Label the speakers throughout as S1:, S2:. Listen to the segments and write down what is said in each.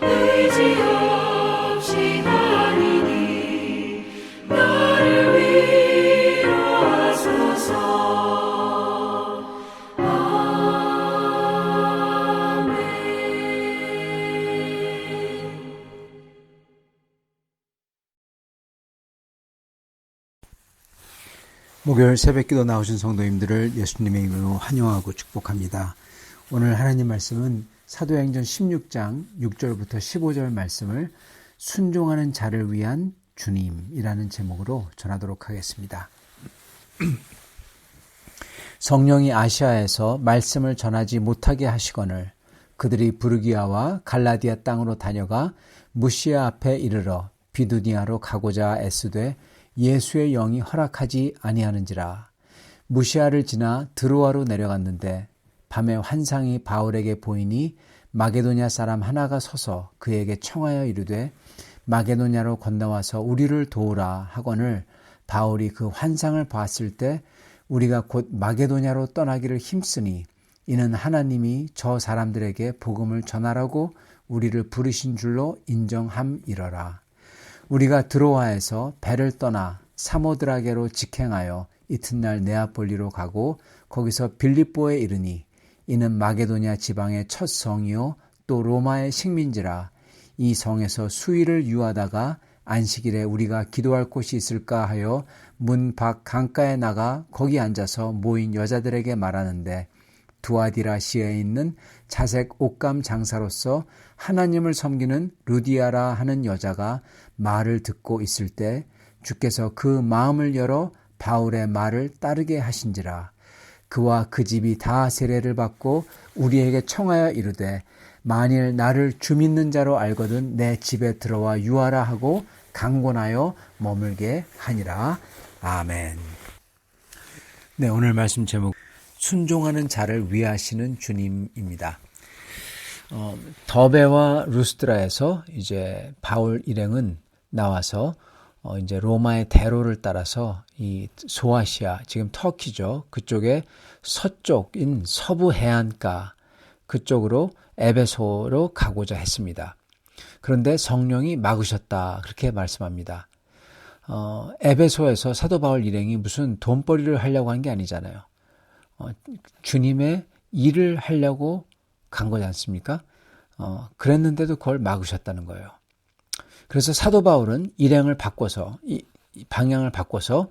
S1: 의지 없이 하리니 나를 위로하소서. 아멘.
S2: 목요일 새벽기도 나오신 성도님들을 예수님의 이름으로 환영하고 축복합니다. 오늘 하나님 말씀은 사도행전 16장 6절부터 15절 말씀을 순종하는 자를 위한 주님이라는 제목으로 전하도록 하겠습니다. 성령이 아시아에서 말씀을 전하지 못하게 하시거늘 그들이 부르기아와 갈라디아 땅으로 다녀가 무시아 앞에 이르러 비두니아로 가고자 애쓰되 예수의 영이 허락하지 아니하는지라. 무시아를 지나 드로아로 내려갔는데 밤에 환상이 바울에게 보이니 마게도냐 사람 하나가 서서 그에게 청하여 이르되 마게도냐로 건너와서 우리를 도우라 하거늘 바울이 그 환상을 봤을 때 우리가 곧 마게도냐로 떠나기를 힘쓰니 이는 하나님이 저 사람들에게 복음을 전하라고 우리를 부르신 줄로 인정함이러라. 우리가 드로아에서 배를 떠나 사모드라게로 직행하여 이튿날 네아폴리로 가고 거기서 빌립보에 이르니 이는 마게도냐 지방의 첫 성이요 또 로마의 식민지라. 이 성에서 수일을 유하다가 안식일에 우리가 기도할 곳이 있을까 하여 문 밖 강가에 나가 거기 앉아서 모인 여자들에게 말하는데 두아디라시에 있는 자색 옷감 장사로서 하나님을 섬기는 루디아라 하는 여자가 말을 듣고 있을 때 주께서 그 마음을 열어 바울의 말을 따르게 하신지라. 그와 그 집이 다 세례를 받고 우리에게 청하여 이르되 만일 나를 주 믿는 자로 알거든 내 집에 들어와 유하라 하고 강권하여 머물게 하니라. 아멘. 네, 오늘 말씀 제목 순종하는 자를 위하시는 주님입니다. 더베와 루스드라에서 이제 바울 일행은 나와서 이제 로마의 대로를 따라서 이 소아시아, 지금 터키죠. 그쪽에 서쪽인 서부 해안가 그쪽으로 에베소로 가고자 했습니다. 그런데 성령이 막으셨다. 그렇게 말씀합니다. 에베소에서 사도 바울 일행이 무슨 돈벌이를 하려고 한 게 아니잖아요. 주님의 일을 하려고 간 거지 않습니까? 그랬는데도 그걸 막으셨다는 거예요. 그래서 사도 바울은 일행을 바꿔서 이 방향을 바꿔서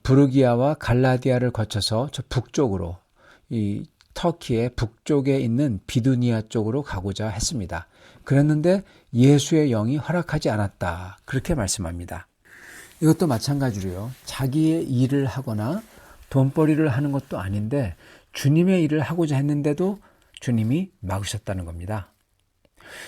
S2: 부르기아와 갈라디아를 거쳐서 저 북쪽으로 이 터키의 북쪽에 있는 비두니아 쪽으로 가고자 했습니다. 그랬는데 예수의 영이 허락하지 않았다. 그렇게 말씀합니다. 이것도 마찬가지로요. 자기의 일을 하거나 돈벌이를 하는 것도 아닌데 주님의 일을 하고자 했는데도 주님이 막으셨다는 겁니다.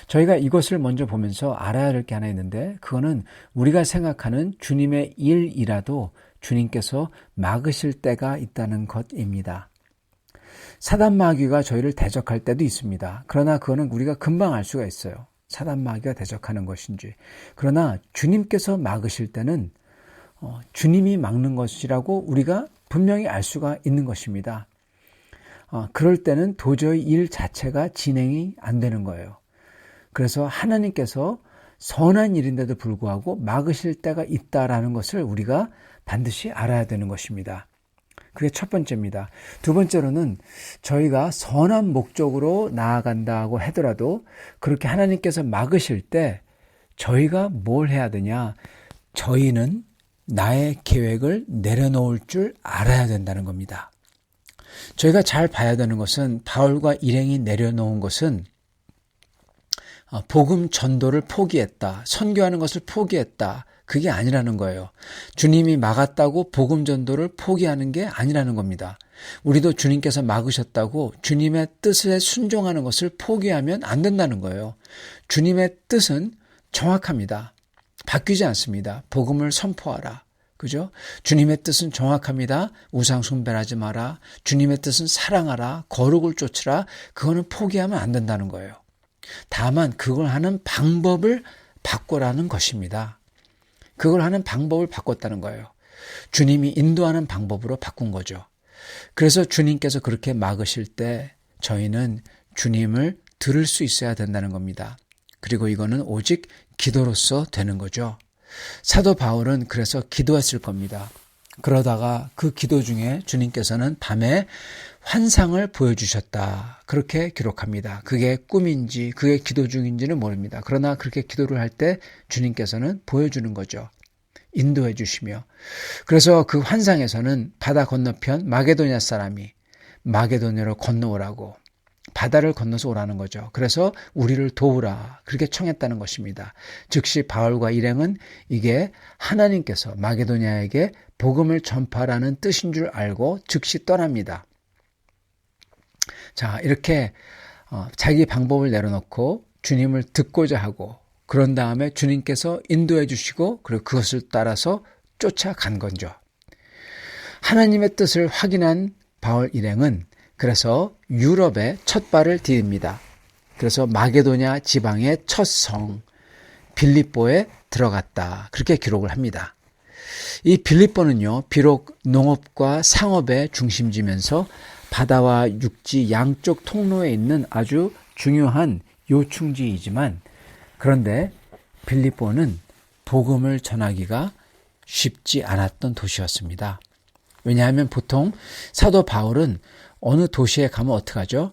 S2: 저희가 이것을 먼저 보면서 알아야 할 게 하나 있는데 그거는 우리가 생각하는 주님의 일이라도 주님께서 막으실 때가 있다는 것입니다. 사단 마귀가 저희를 대적할 때도 있습니다. 그러나 그거는 우리가 금방 알 수가 있어요. 사단 마귀가 대적하는 것인지. 그러나 주님께서 막으실 때는 주님이 막는 것이라고 우리가 분명히 알 수가 있는 것입니다. 그럴 때는 도저히 일 자체가 진행이 안 되는 거예요. 그래서 하나님께서 선한 일인데도 불구하고 막으실 때가 있다라는 것을 우리가 반드시 알아야 되는 것입니다. 그게 첫 번째입니다. 두 번째로는 저희가 선한 목적으로 나아간다고 하더라도 그렇게 하나님께서 막으실 때 저희가 뭘 해야 되냐? 저희는 나의 계획을 내려놓을 줄 알아야 된다는 겁니다. 저희가 잘 봐야 되는 것은 바울과 일행이 내려놓은 것은 복음 전도를 포기했다. 선교하는 것을 포기했다. 그게 아니라는 거예요. 주님이 막았다고 복음 전도를 포기하는 게 아니라는 겁니다. 우리도 주님께서 막으셨다고 주님의 뜻에 순종하는 것을 포기하면 안 된다는 거예요. 주님의 뜻은 정확합니다. 바뀌지 않습니다. 복음을 선포하라. 그죠? 주님의 뜻은 정확합니다. 우상 숭배하지 마라. 주님의 뜻은 사랑하라. 거룩을 쫓으라. 그거는 포기하면 안 된다는 거예요. 다만 그걸 하는 방법을 바꾸라는 것입니다. 그걸 하는 방법을 바꿨다는 거예요. 주님이 인도하는 방법으로 바꾼 거죠. 그래서 주님께서 그렇게 막으실 때 저희는 주님을 들을 수 있어야 된다는 겁니다. 그리고 이거는 오직 기도로서 되는 거죠. 사도 바울은 그래서 기도했을 겁니다. 그러다가 그 기도 중에 주님께서는 밤에 환상을 보여주셨다. 그렇게 기록합니다. 그게 꿈인지 그게 기도 중인지는 모릅니다. 그러나 그렇게 기도를 할 때 주님께서는 보여주는 거죠. 인도해 주시며. 그래서 그 환상에서는 바다 건너편 마게도냐 사람이 마게도냐로 건너오라고 바다를 건너서 오라는 거죠. 그래서 우리를 도우라 그렇게 청했다는 것입니다. 즉시 바울과 일행은 이게 하나님께서 마게도냐에게 복음을 전파라는 뜻인 줄 알고 즉시 떠납니다. 자, 이렇게 자기 방법을 내려놓고 주님을 듣고자 하고 그런 다음에 주님께서 인도해 주시고 그리고 그것을 따라서 쫓아간 거죠. 하나님의 뜻을 확인한 바울 일행은 그래서 유럽에 첫 발을 디딥니다. 그래서 마게도냐 지방의 첫 성 빌립보에 들어갔다. 그렇게 기록을 합니다. 이 빌립보는요, 비록 농업과 상업의 중심지면서 바다와 육지 양쪽 통로에 있는 아주 중요한 요충지이지만 그런데 빌립보는 복음을 전하기가 쉽지 않았던 도시였습니다. 왜냐하면 보통 사도 바울은 어느 도시에 가면 어떡하죠?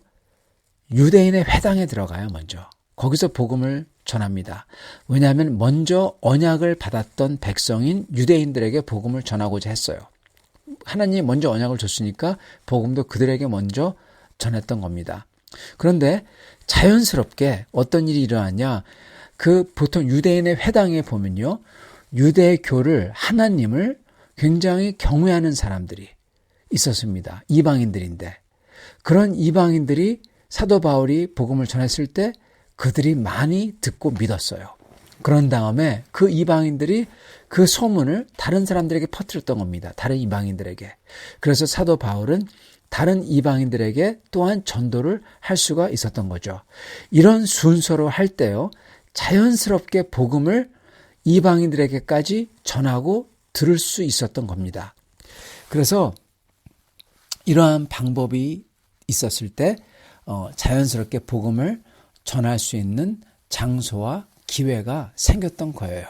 S2: 유대인의 회당에 들어가요, 먼저. 거기서 복음을 전합니다. 왜냐하면 먼저 언약을 받았던 백성인 유대인들에게 복음을 전하고자 했어요. 하나님이 먼저 언약을 줬으니까 복음도 그들에게 먼저 전했던 겁니다. 그런데 자연스럽게 어떤 일이 일어나냐? 그 보통 유대인의 회당에 보면요. 유대교를 하나님을 굉장히 경외하는 사람들이 있었습니다. 이방인들인데. 그런 이방인들이 사도 바울이 복음을 전했을 때 그들이 많이 듣고 믿었어요. 그런 다음에 그 이방인들이 그 소문을 다른 사람들에게 퍼뜨렸던 겁니다. 다른 이방인들에게. 그래서 사도 바울은 다른 이방인들에게 또한 전도를 할 수가 있었던 거죠. 이런 순서로 할 때요. 자연스럽게 복음을 이방인들에게까지 전하고 들을 수 있었던 겁니다. 그래서 이러한 방법이 있었을 때 자연스럽게 복음을 전할 수 있는 장소와 기회가 생겼던 거예요.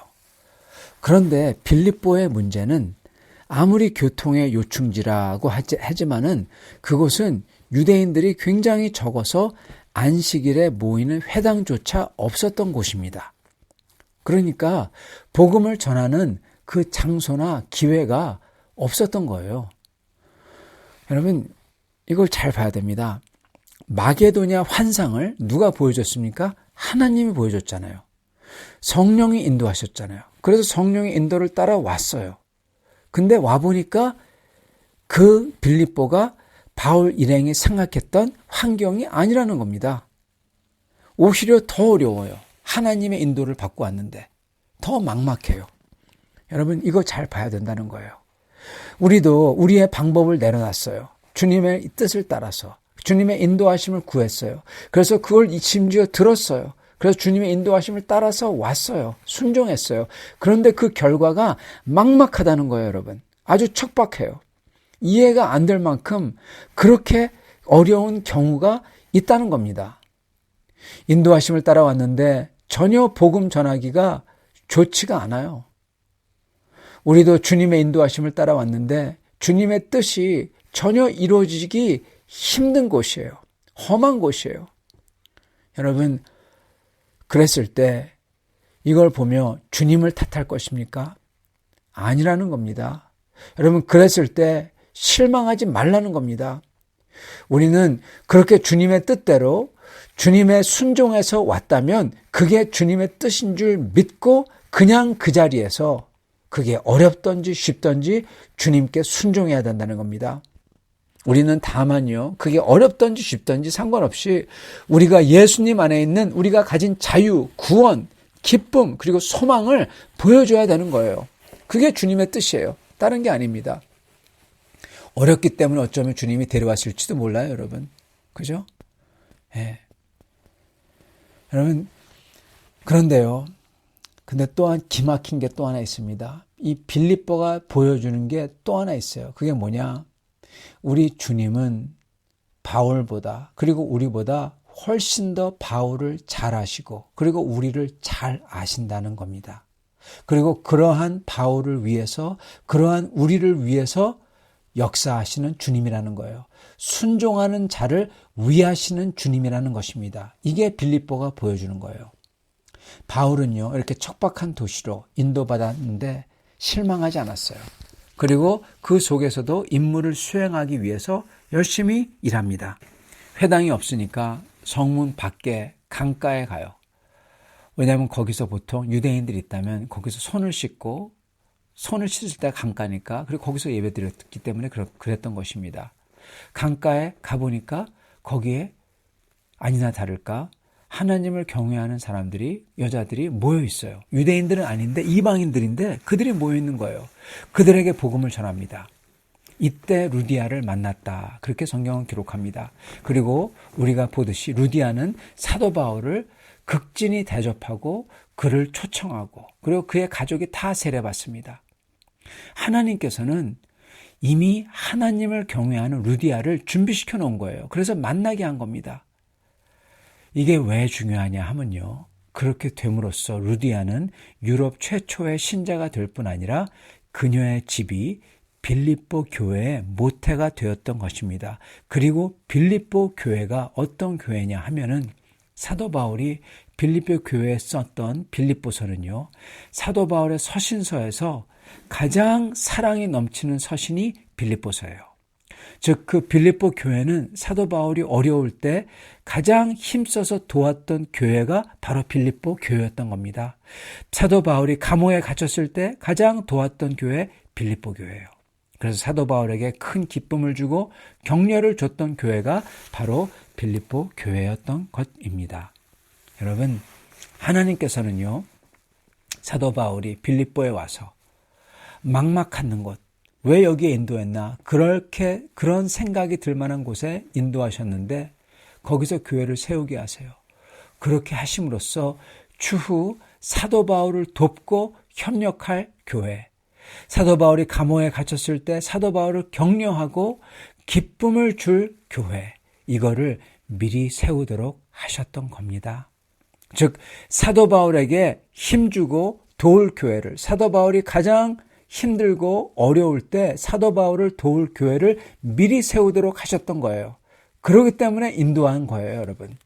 S2: 그런데 빌립보의 문제는 아무리 교통의 요충지라고 하지만은 그곳은 유대인들이 굉장히 적어서 안식일에 모이는 회당조차 없었던 곳입니다. 그러니까 복음을 전하는 그 장소나 기회가 없었던 거예요. 여러분, 이걸 잘 봐야 됩니다. 마게도냐 환상을 누가 보여줬습니까? 하나님이 보여줬잖아요. 성령이 인도하셨잖아요. 그래서 성령의 인도를 따라왔어요. 근데 와보니까 그 빌립보가 바울 일행이 생각했던 환경이 아니라는 겁니다. 오히려 더 어려워요. 하나님의 인도를 받고 왔는데 더 막막해요. 여러분, 이거 잘 봐야 된다는 거예요. 우리도 우리의 방법을 내려놨어요. 주님의 뜻을 따라서 주님의 인도하심을 구했어요. 그래서 그걸 심지어 들었어요. 그래서 주님의 인도하심을 따라서 왔어요. 순종했어요. 그런데 그 결과가 막막하다는 거예요, 여러분. 아주 척박해요. 이해가 안 될 만큼 그렇게 어려운 경우가 있다는 겁니다. 인도하심을 따라왔는데 전혀 복음 전하기가 좋지가 않아요. 우리도 주님의 인도하심을 따라왔는데 주님의 뜻이 전혀 이루어지기 힘든 곳이에요. 험한 곳이에요. 여러분, 그랬을 때 이걸 보며 주님을 탓할 것입니까? 아니라는 겁니다. 여러분, 그랬을 때 실망하지 말라는 겁니다. 우리는 그렇게 주님의 뜻대로 주님의 순종에서 왔다면 그게 주님의 뜻인 줄 믿고 그냥 그 자리에서 그게 어렵든지 쉽든지 주님께 순종해야 된다는 겁니다. 우리는 다만요, 그게 어렵든지 쉽든지 상관없이 우리가 예수님 안에 있는 우리가 가진 자유, 구원, 기쁨, 그리고 소망을 보여줘야 되는 거예요. 그게 주님의 뜻이에요. 다른 게 아닙니다. 어렵기 때문에 어쩌면 주님이 데려왔을지도 몰라요, 여러분. 그죠? 예. 여러분, 그런데요. 근데 또한 기막힌 게 또 하나 있습니다. 이 빌립보가 보여주는 게 또 하나 있어요. 그게 뭐냐? 우리 주님은 바울보다 그리고 우리보다 훨씬 더 바울을 잘 아시고 그리고 우리를 잘 아신다는 겁니다. 그리고 그러한 바울을 위해서 그러한 우리를 위해서 역사하시는 주님이라는 거예요. 순종하는 자를 위하시는 주님이라는 것입니다. 이게 빌립보가 보여주는 거예요. 바울은요, 이렇게 척박한 도시로 인도받았는데 실망하지 않았어요. 그리고 그 속에서도 임무를 수행하기 위해서 열심히 일합니다. 회당이 없으니까 성문 밖에 강가에 가요. 왜냐하면 거기서 보통 유대인들이 있다면 거기서 손을 씻고 손을 씻을 때가 강가니까 그리고 거기서 예배드렸기 때문에 그랬던 것입니다. 강가에 가보니까 거기에 아니나 다를까 하나님을 경외하는 사람들이 여자들이 모여 있어요. 유대인들은 아닌데 이방인들인데 그들이 모여 있는 거예요. 그들에게 복음을 전합니다. 이때 루디아를 만났다. 그렇게 성경은 기록합니다. 그리고 우리가 보듯이 루디아는 사도 바울을 극진히 대접하고 그를 초청하고 그리고 그의 가족이 다 세례받습니다. 하나님께서는 이미 하나님을 경외하는 루디아를 준비시켜 놓은 거예요. 그래서 만나게 한 겁니다. 이게 왜 중요하냐 하면요. 그렇게 됨으로써 루디아는 유럽 최초의 신자가 될 뿐 아니라 그녀의 집이 빌립보 교회의 모태가 되었던 것입니다. 그리고 빌립보 교회가 어떤 교회냐 하면은 사도 바울이 빌립보 교회에 썼던 빌립보서는요. 사도 바울의 서신서에서 가장 사랑이 넘치는 서신이 빌립보서예요. 즉 그 빌립보 교회는 사도 바울이 어려울 때 가장 힘써서 도왔던 교회가 바로 빌립보 교회였던 겁니다. 사도 바울이 감옥에 갇혔을 때 가장 도왔던 교회 빌립보 교회예요. 그래서 사도 바울에게 큰 기쁨을 주고 격려를 줬던 교회가 바로 빌립보 교회였던 것입니다. 여러분, 하나님께서는요, 사도 바울이 빌립보에 와서 막막한 곳, 왜 여기에 인도했나? 그런 생각이 들 만한 곳에 인도하셨는데 거기서 교회를 세우게 하세요. 그렇게 하심으로써 추후 사도 바울을 돕고 협력할 교회, 사도 바울이 감옥에 갇혔을 때 사도 바울을 격려하고 기쁨을 줄 교회, 이거를 미리 세우도록 하셨던 겁니다. 즉 사도 바울에게 힘주고 도울 교회를, 사도 바울이 가장 힘들고 어려울 때 사도 바울을 도울 교회를 미리 세우도록 하셨던 거예요. 그렇기 때문에 인도한 거예요, 여러분.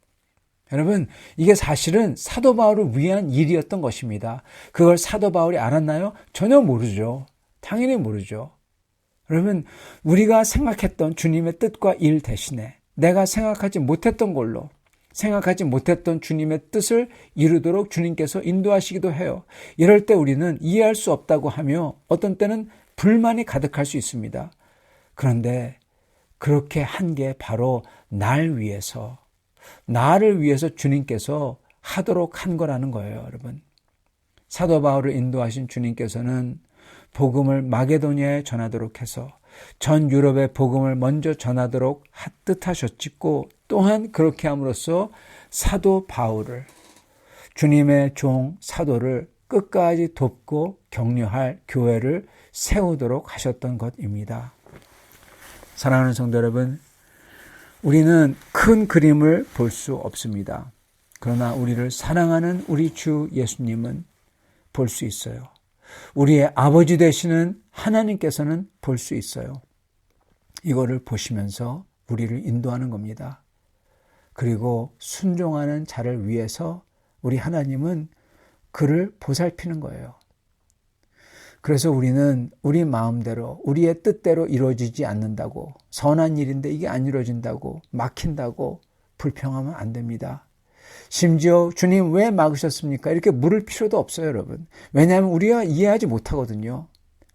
S2: 여러분, 이게 사실은 사도 바울을 위한 일이었던 것입니다. 그걸 사도 바울이 알았나요? 전혀 모르죠. 당연히 모르죠. 여러분, 우리가 생각했던 주님의 뜻과 일 대신에 내가 생각하지 못했던 걸로 생각하지 못했던 주님의 뜻을 이루도록 주님께서 인도하시기도 해요. 이럴 때 우리는 이해할 수 없다고 하며 어떤 때는 불만이 가득할 수 있습니다. 그런데 그렇게 한 게 바로 나를 위해서 주님께서 하도록 한 거라는 거예요, 여러분. 사도 바울을 인도하신 주님께서는 복음을 마게도니아에 전하도록 해서 전 유럽에 복음을 먼저 전하도록 뜻하셨고 또한 그렇게 함으로써 사도 바울을, 주님의 종 사도를 끝까지 돕고 격려할 교회를 세우도록 하셨던 것입니다. 사랑하는 성도 여러분, 우리는 큰 그림을 볼 수 없습니다. 그러나 우리를 사랑하는 우리 주 예수님은 볼 수 있어요. 우리의 아버지 되시는 하나님께서는 볼 수 있어요. 이거를 보시면서 우리를 인도하는 겁니다. 그리고 순종하는 자를 위해서 우리 하나님은 그를 보살피는 거예요. 그래서 우리는 우리 마음대로 우리의 뜻대로 이루어지지 않는다고, 선한 일인데 이게 안 이루어진다고, 막힌다고 불평하면 안 됩니다. 심지어 주님 왜 막으셨습니까? 이렇게 물을 필요도 없어요, 여러분. 왜냐하면 우리가 이해하지 못하거든요.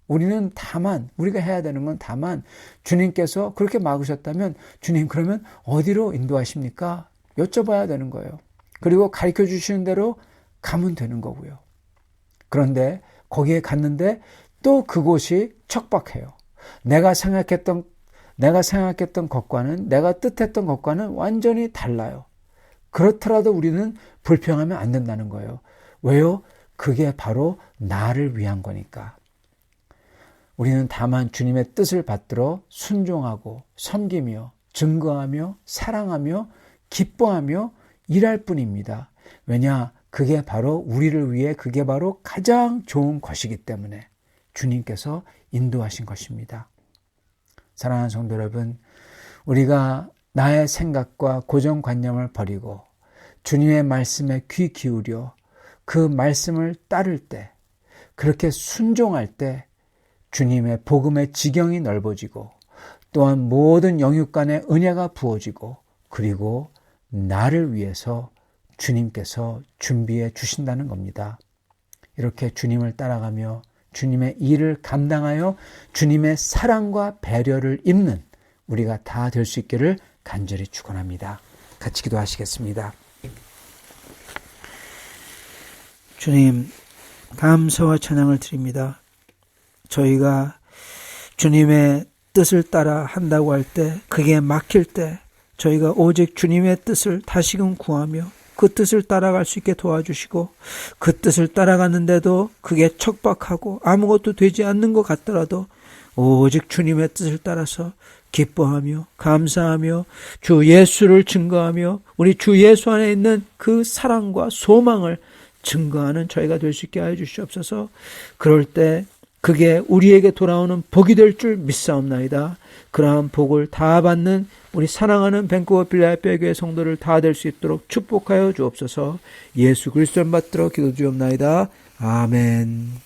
S2: 우리가 해야 되는 건 다만 주님께서 그렇게 막으셨다면 주님 그러면 어디로 인도하십니까? 여쭤봐야 되는 거예요. 그리고 가르쳐 주시는 대로 가면 되는 거고요. 그런데 거기에 갔는데 또 그곳이 척박해요. 내가 생각했던 것과는, 내가 뜻했던 것과는 완전히 달라요. 그렇더라도 우리는 불평하면 안 된다는 거예요. 왜요? 그게 바로 나를 위한 거니까. 우리는 다만 주님의 뜻을 받들어 순종하고 섬기며 증거하며 사랑하며 기뻐하며 일할 뿐입니다. 왜냐? 그게 바로 우리를 위해 그게 바로 가장 좋은 것이기 때문에 주님께서 인도하신 것입니다. 사랑하는 성도 여러분, 우리가 나의 생각과 고정관념을 버리고 주님의 말씀에 귀 기울여 그 말씀을 따를 때, 그렇게 순종할 때 주님의 복음의 지경이 넓어지고 또한 모든 영육 간의 은혜가 부어지고 그리고 나를 위해서 주님께서 준비해 주신다는 겁니다. 이렇게 주님을 따라가며 주님의 일을 감당하여 주님의 사랑과 배려를 입는 우리가 다 될 수 있기를 간절히 축원합니다. 같이 기도하시겠습니다. 주님, 감사와 찬양을 드립니다. 저희가 주님의 뜻을 따라 한다고 할 때, 그게 막힐 때 저희가 오직 주님의 뜻을 다시금 구하며 그 뜻을 따라갈 수 있게 도와주시고, 그 뜻을 따라가는데도 그게 척박하고 아무것도 되지 않는 것 같더라도 오직 주님의 뜻을 따라서 기뻐하며 감사하며 주 예수를 증거하며 우리 주 예수 안에 있는 그 사랑과 소망을 증거하는 저희가 될 수 있게 하여 주시옵소서. 그럴 때 그게 우리에게 돌아오는 복이 될 줄 믿사옵나이다. 그러한 복을 다 받는 우리 사랑하는 밴쿠버 필라델피아 교회 성도를 다 될 수 있도록 축복하여 주옵소서. 예수 그리스도를 받들어 기도드리옵나이다. 아멘.